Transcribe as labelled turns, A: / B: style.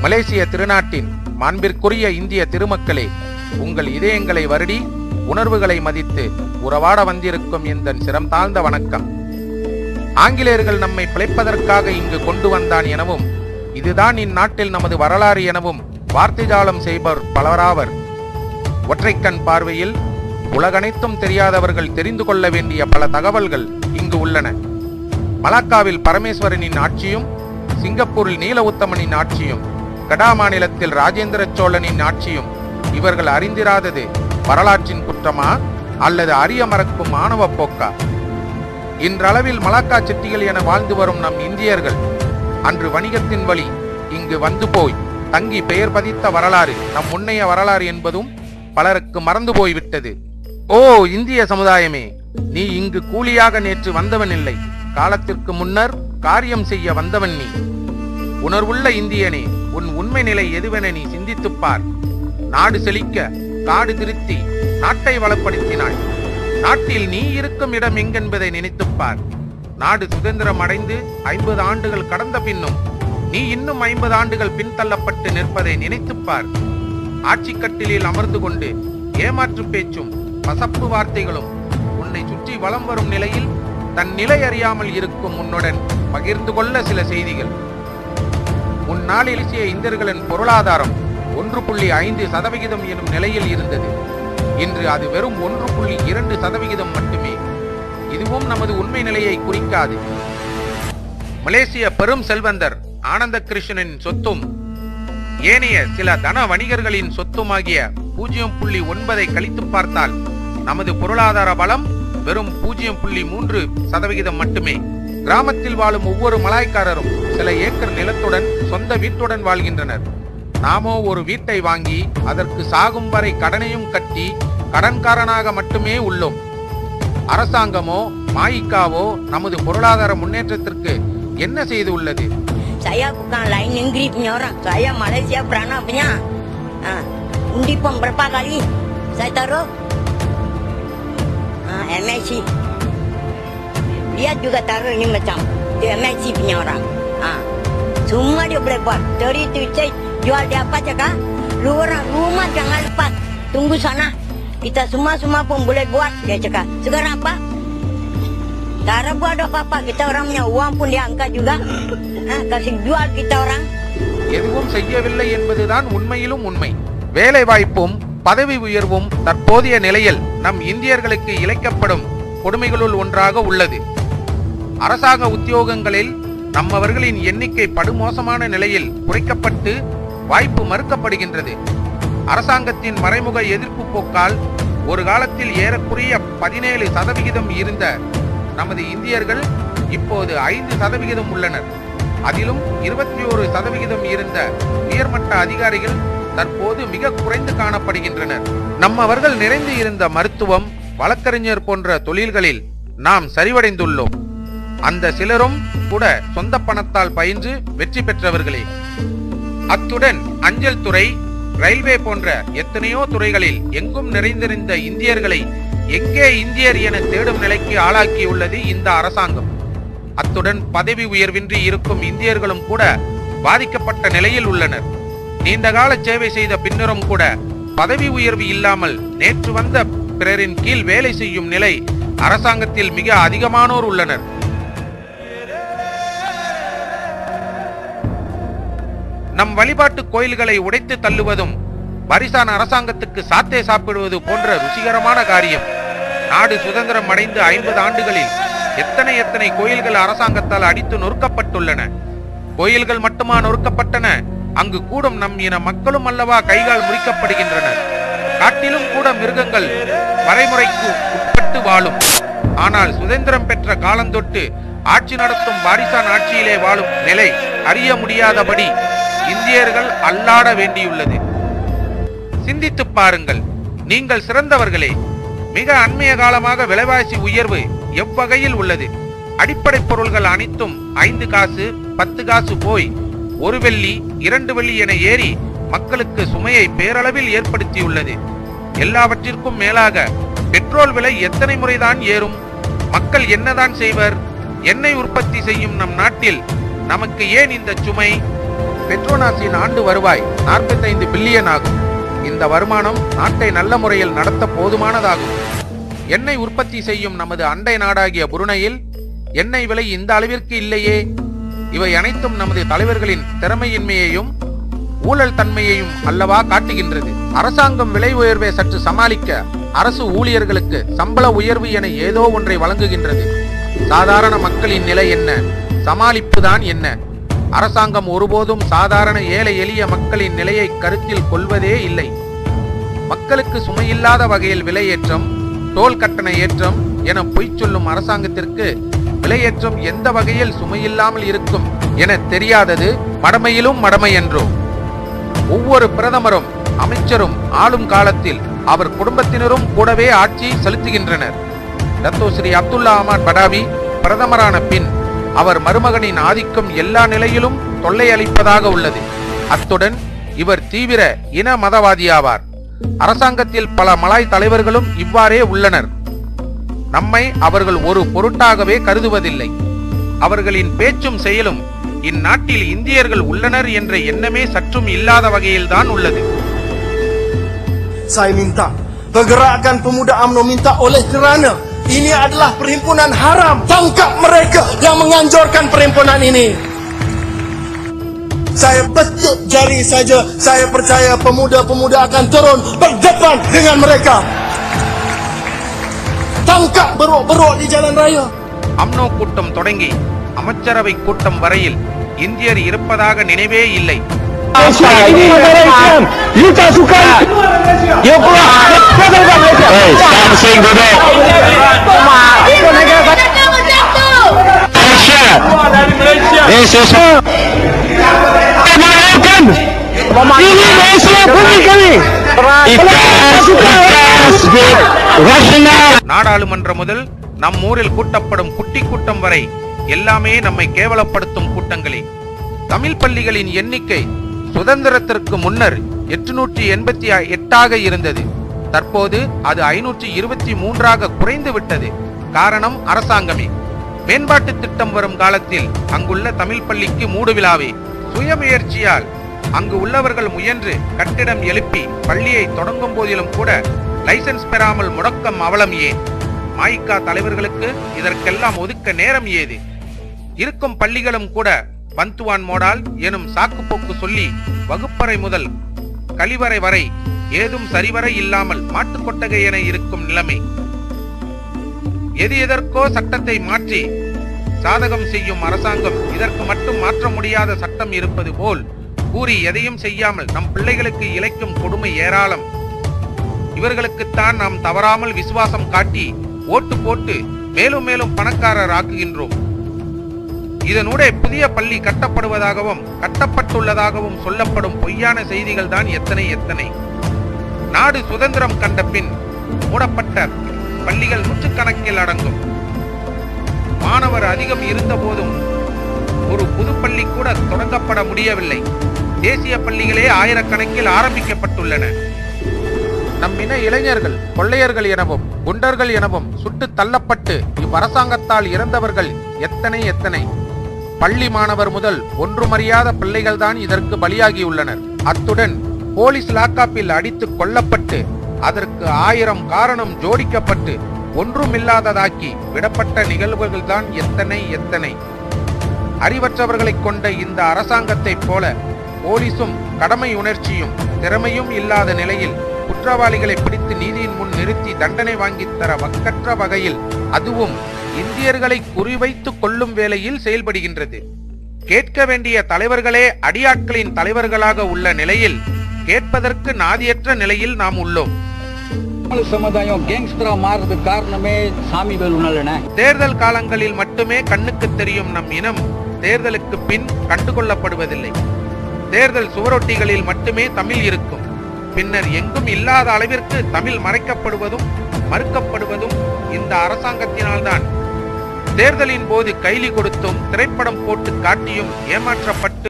A: மலேசிய திருநாட்டின் மாண்பிற்குரிய இந்திய திருமக்களே, உங்கள் இதயங்களை வருடி உணர்வுகளை மதித்து உறவாட வந்திருக்கும் எந்தன் சிரம் தாழ்ந்த வணக்கம். ஆங்கிலேயர்கள் நம்மை பிழைப்பதற்காக இங்கு கொண்டு வந்தான் எனவும், இதுதான் இந்நாட்டில் நமது வரலாறு எனவும் வார்த்தை ஜாலம் செய்பவர் பலராவர். ஒற்றைக்கண் பார்வையில் உலகனைத்தும் தெரியாதவர்கள் தெரிந்து கொள்ள வேண்டிய பல தகவல்கள் இங்கு உள்ளன. மலாக்காவில் பரமேஸ்வரனின் ஆட்சியும், சிங்கப்பூரில் நீல உத்தமனின் ஆட்சியும், கடா மாநிலத்தில் ராஜேந்திர சோழனின் ஆட்சியும் இவர்கள் அறிந்திராதது வரலாற்றின் குற்றமா அல்லது அறிய மறக்கும் ஆணவ போக்கா? இன்றளவில் மலாக்கா செட்டிகள் என வாழ்ந்து வரும் நம் இந்தியர்கள் அன்று வணிகத்தின் வழி இங்கு வந்து போய் தங்கி பெயர் பதித்த வரலாறு நம் முன்னைய வரலாறு என்பதும் பலருக்கு மறந்து போய்விட்டது. ஓ இந்திய சமுதாயமே, நீ இங்கு கூலியாக நேற்று வந்தவன் இல்லை, காலத்திற்கு முன்னர் காரியம் செய்ய வந்தவன் நீ. உணர்வுள்ள இந்தியனே, உன் உண்மை நிலை எதுவென நீ சிந்தித்துப்பார். நாடு செழிக்க காடு திருத்தி நாட்டை வளப்படுத்தினாய். நாட்டில் நீ இருக்கும் இடம் எங்கென்பதை நினைத்துப்பார். நாடு சுதந்திரம் அடைந்து 50 ஆண்டுகள் கடந்த பின்னும் நீ இன்னும் 50 ஆண்டுகள் பின்தள்ளப்பட்டு நிற்பதை நினைத்துப்பார். ஆட்சி கட்டிலில் அமர்ந்து கொண்டு ஏமாற்று பேச்சும் பசப்பு வார்த்தைகளும் உன்னை சுற்றி வலம் வரும் நிலையில் தன் நிலை அறியாமல் இருக்கும் உன்னுடன் பகிர்ந்து கொள்ள சில செய்திகள். முன்னாளில் இந்தியர்களின் பொருளாதாரம் 1.5% எனும் நிலையில் இருந்தது. இன்று அது வெறும் 1.2% மட்டுமே. இதுவும் நமது உண்மை நிலையை குறிக்காது. மலேசிய பெரும் செல்வந்தர் ஆனந்த கிருஷ்ணனின் சொத்தும் ஏனைய சில தன வணிகர்களின் சொத்துமாகிய 0.9 கழித்து பார்த்தால் நமது பொருளாதார பலம் வெறும் 0.3% மட்டுமே. கிராமத்தில் வாழும் ஒவ்வொரு மலாய்க்காரரும் சில ஏக்கர் நிலத்துடன் சொந்த வீட்டுடன் வாழ்கின்றனர். நாமோ ஒரு வீட்டை வாங்கி அதற்கு சாகும் வரை கடனையும் கட்டி கடன்காரனாக மட்டுமே உள்ளோம். அரசாங்கமோ மாயிக்காவோ நமது பொருளாதார முன்னேற்றத்திற்கு என்ன செய்து உள்ளது?
B: Saya bukan lain negeri punya orang. Saya Malaysia Perana punya. Undi pun berapa kali saya taruh MSC. Dia juga taruh ini macam dia MSC punya orang. Semua dia boleh buat. Dari itu saya jual dia apa cakap? Lu orang rumah jangan lupa. Tunggu sana. Kita semua pun boleh buat. Dia cakap. Sekarang apa? Tak buat apa-apa. Kita orang punya uang pun dia angkat juga. Kasih jual kita orang.
A: எதுவும் செய்யவில்லை என்பதுதான் உண்மையிலும் உண்மை. வேலை வாய்ப்பும் பதவி உயர்வும் தற்போதைய நிலையில் நம் இந்தியர்களுக்கு இழைக்கப்படும் கொடுமைகளுள் ஒன்றாக உள்ளது. அரசாங்க உத்தியோகங்களில் நம்மவர்களின் எண்ணிக்கை படுமோசமான நிலையில் குறைக்கப்பட்டு வாய்ப்பு மறுக்கப்படுகின்றது. அரசாங்கத்தின் மறைமுக எதிர்ப்பு போக்கால் ஒரு காலத்தில் ஏறக்குறைய 17% இருந்த நமது இந்தியர்கள் இப்போது 5% உள்ளனர். அதிலும் 21% இருந்த உயர்மட்ட அதிகாரிகள் தற்போது மிக குறைந்து காணப்படுகின்றனர். நம்மவர்கள் நிறைந்து இருந்த மருத்துவம், வழக்கறிஞர் போன்ற தொழில்களில் நாம் சரிவடைந்துள்ளோம். அந்த சிலரும் கூட சொந்த பணத்தால் பயின்று வெற்றி பெற்றவர்களே. அத்துடன் அஞ்சல் துறை, ரயில்வே போன்ற எத்தனையோ துறைகளில் எங்கும் நிறைந்திருந்த இந்தியர்களை எங்கே இந்தியர் என தேடும் நிலைக்கு ஆளாக்கியுள்ளது இந்த அரசாங்கம். அத்துடன் பதவி உயர்வின்றி இருக்கும் இந்தியர்களும் கூட பாதிக்கப்பட்ட நிலையில் உள்ளனர். நீண்டகால சேவை செய்த பின்னரும் கூட பதவி உயர்வு இல்லாமல் நேற்று வந்த பிறரின் கீழ் வேலை செய்யும் நிலை அரசாங்கத்தில் மிக அதிகமானோர் உள்ளனர். நம் வழிபாட்டு கோயில்களை உடைத்து தள்ளுவதும் பரிசான அரசாங்கத்துக்கு சாத்தே சாப்பிடுவது போன்ற ருசிகரமான காரியம். நாடு சுதந்திரம் அடைந்து 50 ஆண்டுகளில் எத்தனை கோயில்கள் அரசாங்கத்தால் அடித்து நொறுக்கப்பட்டுள்ளன. கோயில்கள் மட்டுமா நொறுக்கப்பட்டன? அங்கு கூடும் நம் இன மக்களும் அல்லவா கைகால் முறிக்கப்படுகின்றனர். காட்டிலும் கூட மிருகங்கள் வரைமுறைக்கு உட்பட்டு வாழும். ஆனால் சுதந்திரம் பெற்ற காலந்தொட்டு ஆட்சி நடத்தும் வாரிசான் ஆட்சியிலே வாழும் நிலை அறிய முடியாதபடி இந்தியர்கள் அல்லாட வேண்டியுள்ளது. சிந்தித்து பாருங்கள். நீங்கள் சிறந்தவர்களே. மிக அண்மைய காலமாக விலைவாசி உயர்வு எவ்வகையில் உள்ளது? அடிப்படை பொருள்கள் அனைத்தும் 5 காசு 10 காசு போய் 1 வெள்ளி 2 வெள்ளி என ஏறி மக்களுக்கு சுமையை பேரளவில் ஏற்படுத்தியுள்ளது. எல்லாவற்றிற்கும் மேலாக பெட்ரோல் விலை எத்தனை முறைதான் ஏறும்? மக்கள் என்னதான் செய்வர்? எண்ணெய் உற்பத்தி செய்யும் நம் நாட்டில் நமக்கு ஏன் இந்த சுமை? பெட்ரோனாஸின் ஆண்டு வருவாய் 45 பில்லியன் ஆகும். இந்த வருமானம் நாட்டை நல்ல முறையில் நடத்த போதுமானதாகும். எண்ணெய் உற்பத்தி செய்யும் நமது அண்டை நாடாகிய புருனையில் எண்ணெய் விலை இந்த அளவிற்கு இல்லையே. இவை அனைத்தும் நமது தலைவர்களின் திறமையின்மையையும் ஊழல் தன்மையையும் அல்லவா காட்டுகின்றது. அரசாங்கம் விலை உயர்வை சற்று சமாளிக்க அரசு ஊழியர்களுக்கு சம்பள உயர்வு என ஏதோ ஒன்றை வழங்குகின்றது. சாதாரண மக்களின் நிலை என்ன? சமாளிப்புதான் என்ன? அரசாங்கம் ஒருபோதும் சாதாரண ஏழை எளிய மக்களின் நிலையை கருத்தில் கொள்வதே இல்லை. மக்களுக்கு சுமையில்லாத வகையில் விலையேற்றம், டோல் கட்டண ஏற்றம் என பொய் சொல்லும் அரசாங்கத்திற்கு விலையேற்றம் எந்த வகையில் சுமையில்லாமல் இருக்கும் என தெரியாதது மடமையிலும் மடமை என்றோ. ஒவ்வொரு பிரதமரும் அமைச்சரும் ஆளும் காலத்தில் அவர் குடும்பத்தினரும் கூடவே ஆட்சி செலுத்துகின்றனர். டத்தோ ஸ்ரீ அப்துல்லா அஹ்மத் படாவி பிரதமரான பின் அவர் மருமகனின் ஆதிக்கம் எல்லா நிலையிலும் தொல்லை அளிப்பதாக உள்ளது. அத்துடன் இவர் தீவிர இன மதவாதியாவார். அரசாங்கத்தில் பல மலாய் தலைவர்களும் இவ்வாறே உள்ளனர். நம்மை அவர்கள் ஒரு பொருட்டாகவே கருதுவதில்லை. அவர்களின் பேச்சும் செயலும் இந்நாட்டில் இந்தியர்கள் உள்ளனர் என்ற எண்ணமே சற்றும் இல்லாத வகையில்தான் உள்ளது.
C: Saya minta pergerakan pemuda UMNO minta oleh kerana ini adalah perhimpunan haram. Tangkap mereka yang menganjurkan perhimpunan ini. Saya petik jari saja. Saya percaya pemuda-pemuda akan turun berdepan dengan mereka. Tangkap beruk-beruk di jalan raya.
A: UMNO கூட்டம் தொடங்கி அமைச்சரவை கூட்டம் வரையில் இந்தியர் இருப்பதாக நினைவே இல்லை.
D: Ini negara Islam. You tak suka? You keluar. Samsung duduk. Malaysia. Malaykan. Ini Malaysia bumi kami.
A: நாடாளுமன்றம் முதல் நம் ஊரில் கூட்டப்படும் குட்டி கூட்டம் வரை எல்லாமே நம்மை கேவலப்படுத்தும் கூட்டங்களே. தமிழ் பள்ளிகளின் எண்ணிக்கை சுதந்திரத்திற்கு முன்னர் 888 இருந்தது. தற்போது அது 523 குறைந்து விட்டது. காரணம் அரசாங்கமே. மேம்பாட்டு திட்டம் வரும் காலத்தில் அங்குள்ள தமிழ் பள்ளிக்கு மூடுவிழாவே. சுயமுயற்சியால் அங்கு உள்ளவர்கள் முயன்று கட்டிடம் எழுப்பி பள்ளியை தொடங்கும் போதிலும் கூட லைசன்ஸ் பெறாமல் முடக்கம் அவலம் ஏன்? மாயிகா தலைவர்களுக்கு இதற்கெல்லாம் ஒதுக்க நேரம் ஏது? இருக்கும் பள்ளிகளும் கூட பந்துவான் மோடால் எனும் சாக்குப்போக்கு சொல்லி வகுப்பறை முதல் கழிவறை வரை ஏதும் சரிவர இல்லாமல் மாட்டுக்கொட்டகை என இருக்கும் நிலைமை. எதற்கோ சட்டத்தை மாற்றி சாதகம் செய்யும் அரசாங்கம் இதற்கு மட்டும் மாற்ற முடியாத சட்டம் இருப்பது போல் கூறி எதையும் செய்யாமல் நம் பிள்ளைகளுக்கு இழைக்கும் கொடுமை ஏராளம். இவர்களுக்குத்தான் நாம் தவறாமல் விசுவாசம் காட்டி ஓட்டு போட்டு மேலும் மேலும் பணக்காரர் ஆக்குகின்றோம். இதனூடே புதிய பள்ளி கட்டப்படுவதாகவும் கட்டப்பட்டுள்ளதாகவும் சொல்லப்படும் பொய்யான செய்திகள் தான் எத்தனை. நாடு சுதந்திரம் கண்ட பின் மூடப்பட்ட பள்ளிகள் நூற்றுக்கணக்கில் அடங்கும். மாணவர் அதிகம் இருந்த போதும் ஒரு புது பள்ளி கூட தொடங்கப்பட முடியவில்லை. தேசிய பள்ளிகளே ஆயிரக்கணக்கில் ஆரம்பிக்கப்பட்டுள்ளன. நம்மின இளைஞர்கள் கொள்ளையர்கள் எனவும் குண்டர்கள் எனவும் சுட்டு தள்ளப்பட்டு இவ்வரசாங்கத்தால் இறந்தவர்கள் எத்தனை. பள்ளி மாணவர் முதல் ஒன்றுமறியாத பிள்ளைகள் தான் இதற்கு பலியாகியுள்ளனர். அத்துடன் போலீஸ் லாக்காப்பில் அடித்து கொல்லப்பட்டு அதற்கு 1000 காரணம் ஜோடிக்கப்பட்டு ஒன்றுமில்லாததாக்கி விடப்பட்ட நிகழ்வுகள் தான் எத்தனை. அறிவற்றவர்களை கொண்ட இந்த அரசாங்கத்தைப் போல போலீசும் கடமை உணர்ச்சியும் திறமையும் இல்லாத நிலையில் குற்றவாளிகளை பிடித்து நீதியின் முன் நிறுத்தி தண்டனை வாங்கித் தர வக்கற்ற வகையில் அதுவும் இந்தியர்களை குறிவைத்து கொள்ளும் வேளையில் செயல்படுகின்றது. கேட்க வேண்டிய தலைவர்களே அடியாட்களின் தலைவர்களாக உள்ள நிலையில் கேட்பதற்கு நாதியற்ற நிலையில் நாம் உள்ளோம்.
E: சமுதாயம் கேங்ஸ்டரா மாறுறது காரணமே சாமி வேலுனாலனே.
A: தேர்தல் காலங்களில் மட்டுமே கண்ணுக்கு தெரியும் நம் இனம் தேர்தலுக்கு பின் கண்டுகொள்ளப்படுவதில்லை. தேர்தல் சுவரொட்டிகளில் மட்டுமே தமிழ் இருக்கும். பின்னர் எங்கும் இல்லாத அளவிற்கு தமிழ் மறைக்கப்படுவதும் மறுக்கப்படுவதும் இந்த அரசாங்கத்தினால்தான். தேர்தலின் போது கைலி கொடுத்தும் திரைப்படம் போட்டு காட்டியும் ஏமாற்றப்பட்டு